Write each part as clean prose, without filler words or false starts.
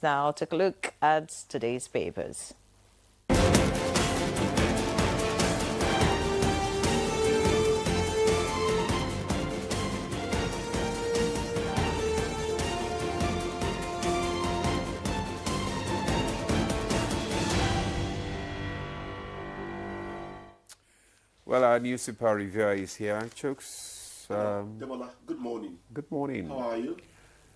Now, take a look at today's papers. Well, our newspaper reviewer is here, Chooks. Demola, good morning. Good morning. How are you?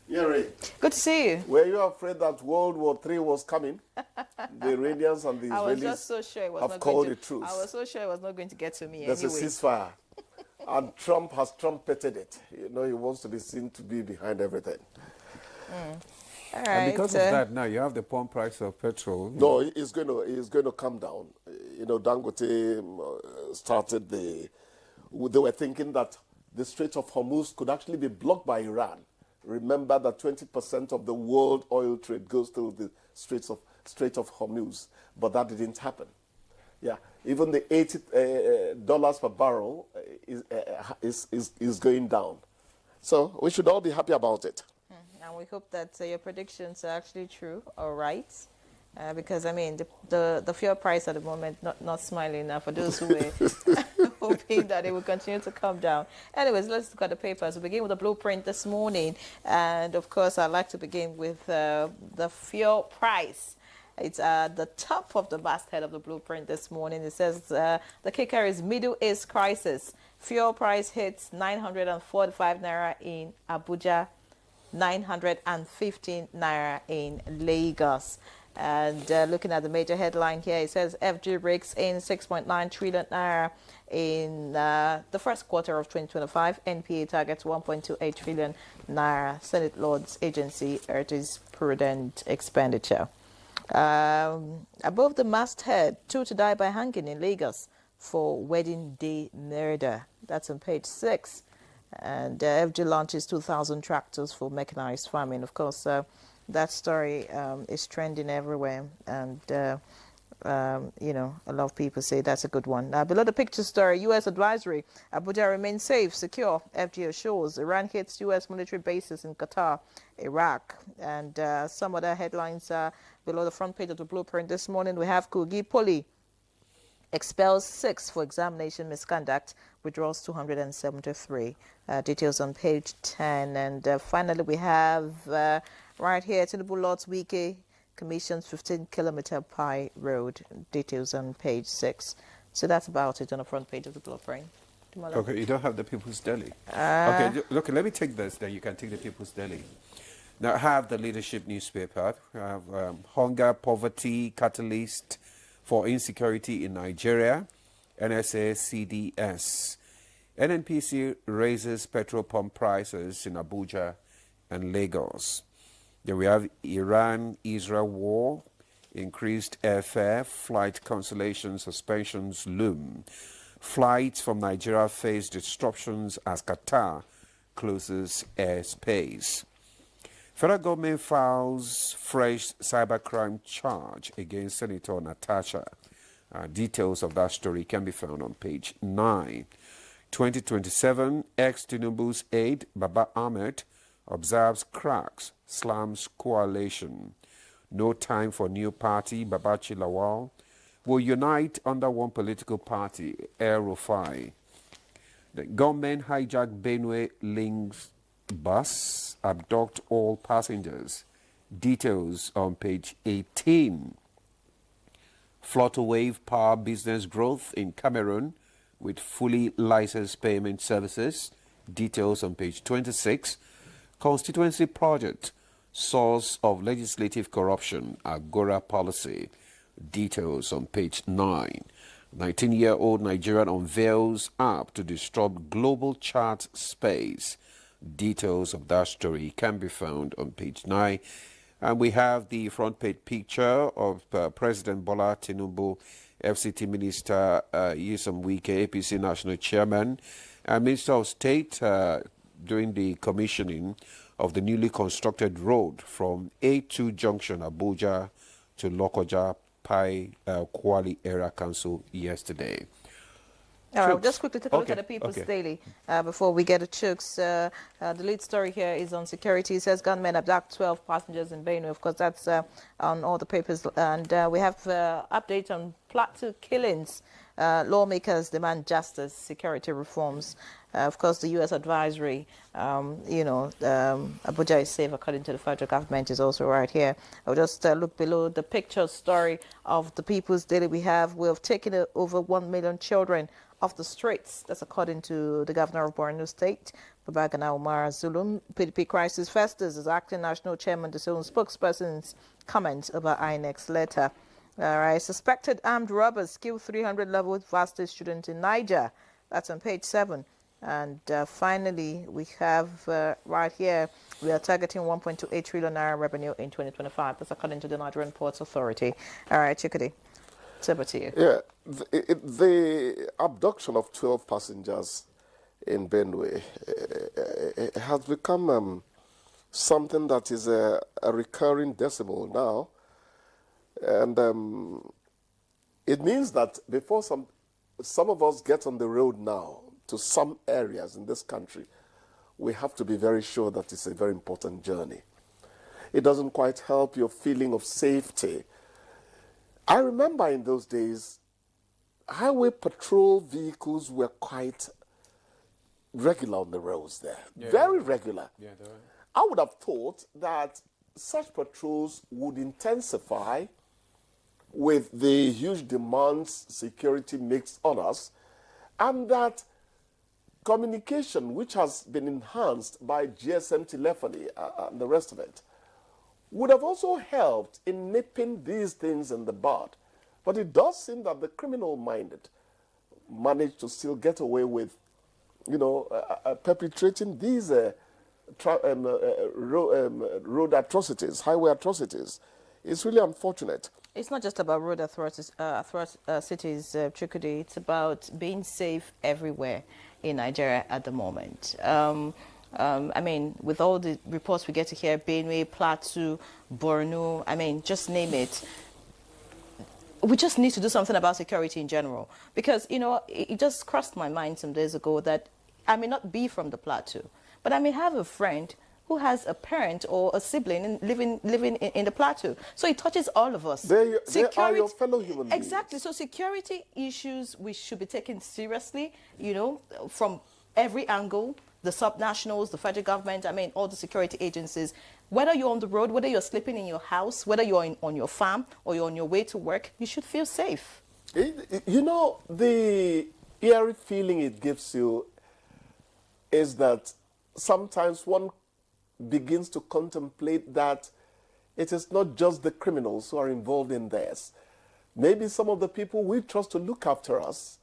Yeri. Good to see you. Were you afraid that World War III was coming? The Iranians and the Israelis I was just so sure it was have not called going a truce. I was so sure it was not going to get to me There's anyway. a ceasefire. And Trump has trumpeted it. You know, he wants to be seen to be behind everything. All right. And because of that, now you have the pump price of petrol. No, it's going to come down. You know, Dangote started they were thinking that the Strait of Hormuz could actually be blocked by Iran. Remember that 20% of the world oil trade goes through the Strait of Hormuz, but that didn't happen. Yeah, even the $80 per barrel is going down. So we should all be happy about it. And we hope that your predictions are actually true or right. Because, I mean, the fuel price at the moment, not smiling now for those who were hoping that it would continue to come down. Anyways, let's look at the papers. We begin with the blueprint this morning. And, of course, I'd like to begin with the fuel price. It's at the top of the masthead of the blueprint this morning. It says the kicker is Middle East crisis. Fuel price hits 945 naira in Abuja, 915 naira in Lagos. And looking at the major headline here, it says FG rakes in 6.9 trillion naira in the first quarter of 2025. NPA targets 1.28 trillion naira. Senate Lords Agency urges prudent expenditure. Above the masthead, 2 to die by hanging in Lagos for wedding day murder. That's on page 6. And FG launches 2,000 tractors for mechanized farming. Of course, that story is trending everywhere. And, you know, a lot of people say that's a good one. Now, below the picture story, U.S. advisory. Abuja remains safe, secure. FG assures. Iran hits U.S. military bases in Qatar, Iraq. And some other headlines below the front page of the blueprint this morning. We have Kogi Poly expels 6 for examination misconduct, withdraws 273. Details on page 10. And finally, we have right here, Tinubu Lord's Wike commissions 15-kilometer Pi Road. Details on page 6. So that's about it on the front page of the blueprint. Okay, you don't have the People's Daily. Okay, look, let me take this, then you can take the People's Daily. Now, I have the leadership newspaper. I have hunger, poverty, catalyst for insecurity in Nigeria, NSA, CDS. NNPC raises petrol pump prices in Abuja and Lagos. Then we have Iran-Israel war, increased airfare, flight cancellation suspensions loom. Flights from Nigeria face disruptions as Qatar closes airspace. Federal government files fresh cybercrime charge against Senator Natasha. Details of that story can be found on page 9. 2027, ex-Tinubu's aide, Baba Ahmed, observes cracks, slams coalition. No time for new party, Babachi Lawal will unite under one political party, El Rufai. The government hijacked Benue links bus, abduct all passengers. Details on page 18. Flutterwave power business growth in Cameroon with fully licensed payment services. Details on page 26. Constituency project, source of legislative corruption, Agora policy. Details on page 9. 19-year-old Nigerian unveils app to disrupt global chat space. Details of that story can be found on page 9. And we have the front page picture of President Bola Tinubu, FCT Minister Nyesom Wike, APC National Chairman, and Minister of State during the commissioning of the newly constructed road from A2 Junction, Abuja, to Lokoja Pai Kwali Area Council yesterday. All right, Chooks. just quickly take a look Okay, at the People's okay. Daily before we get to Chooks. The lead story here is on security. It says gunmen abduct 12 passengers in Benue. Of course, that's on all the papers. And we have update on Plateau killings. Lawmakers demand justice, security reforms. Of course, the U.S. advisory, Abuja is safe according to the federal government is also right here. I'll just look below the picture story of the People's Daily we have. We have taken over 1 million children off the streets. That's according to the governor of Borno State, Babagana Umar Zulum. PDP crisis festers as acting national chairman, the own spokesperson's comments about INEC's letter. All right, suspected armed robbers kill 300-level varsity student in Niger. That's on page 7. And finally, we have right here, we are targeting 1.28 trillion naira revenue in 2025. That's according to the Nigerian Ports Authority. All right, Chikudi, it's over to you. Yeah, the abduction of 12 passengers in Benue has become something that is a recurring decimal now. And it means that before some of us get on the road now to some areas in this country, we have to be very sure that it's a very important journey. It doesn't quite help your feeling of safety. I remember in those days, highway patrol vehicles were quite regular on the roads there. Yeah, very regular. Yeah, they're right. I would have thought that such patrols would intensify with the huge demands security makes on us, and that communication, which has been enhanced by GSM telephony and the rest of it, would have also helped in nipping these things in the bud. But it does seem that the criminal-minded managed to still get away with, perpetrating these road atrocities, highway atrocities. It's really unfortunate. It's not just about road cities, Chukudi. It's about being safe everywhere in Nigeria at the moment. I mean, with all the reports we get to hear, Benue, Plateau, Borno, I mean, just name it. We just need to do something about security in general. Because, it just crossed my mind some days ago that I may not be from the Plateau, but I may have a friend who has a parent or a sibling living in the Plateau. So it touches all of us. They are your fellow human beings. Exactly. So security issues we should be taken seriously, from every angle, the subnationals, the federal government, I mean, all the security agencies. Whether you're on the road, whether you're sleeping in your house, whether you're on your farm or you're on your way to work, you should feel safe. The eerie feeling it gives you is that sometimes one begins to contemplate that it is not just the criminals who are involved in this. Maybe some of the people we trust to look after us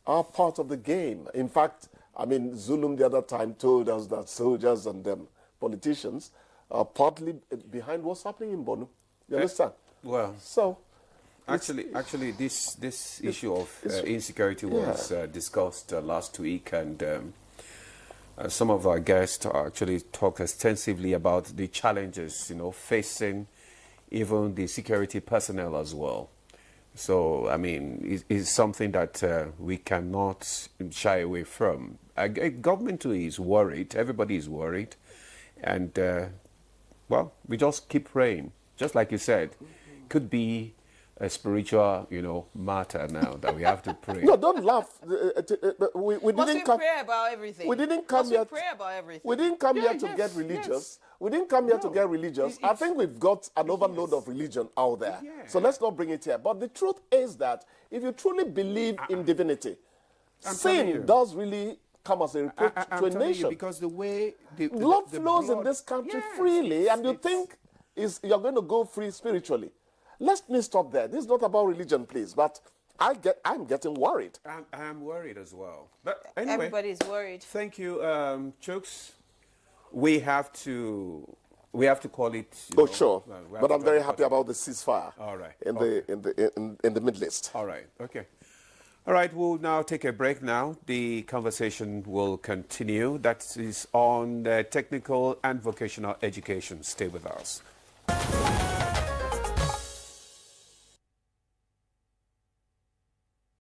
are part of the game. In fact, I mean, Zulum the other time told us that soldiers and politicians are partly behind what's happening in Borno. You understand? Well, so actually, this issue of insecurity was discussed last week, and some of our guests actually talked extensively about the challenges, facing even the security personnel as well. So, I mean, it's something that we cannot shy away from. Government too is worried. Everybody is worried. And, we just keep praying. Just like you said, could be a spiritual, matter now that we have to pray. No, don't laugh. We didn't come. Pray about everything. We didn't come here. Pray about everything. We didn't come here to get religious. Yes. We didn't come here to get religious. I think we've got an overload of religion out there. Yeah. So let's not bring it here. But the truth is that if you truly believe in divinity, sin does really come as a reproach to a nation. Because the way blood flows in this country freely, and you think you're going to go free spiritually. Let me stop there. This is not about religion, please. But I'm getting worried. I'm worried as well. But anyway, everybody's worried. Thank you, Chooks. We have to call it. Sure. But I'm very happy about the ceasefire. All right. In the Middle East. All right. Okay. All right. We'll now take a break. Now the conversation will continue. That is on technical and vocational education. Stay with us.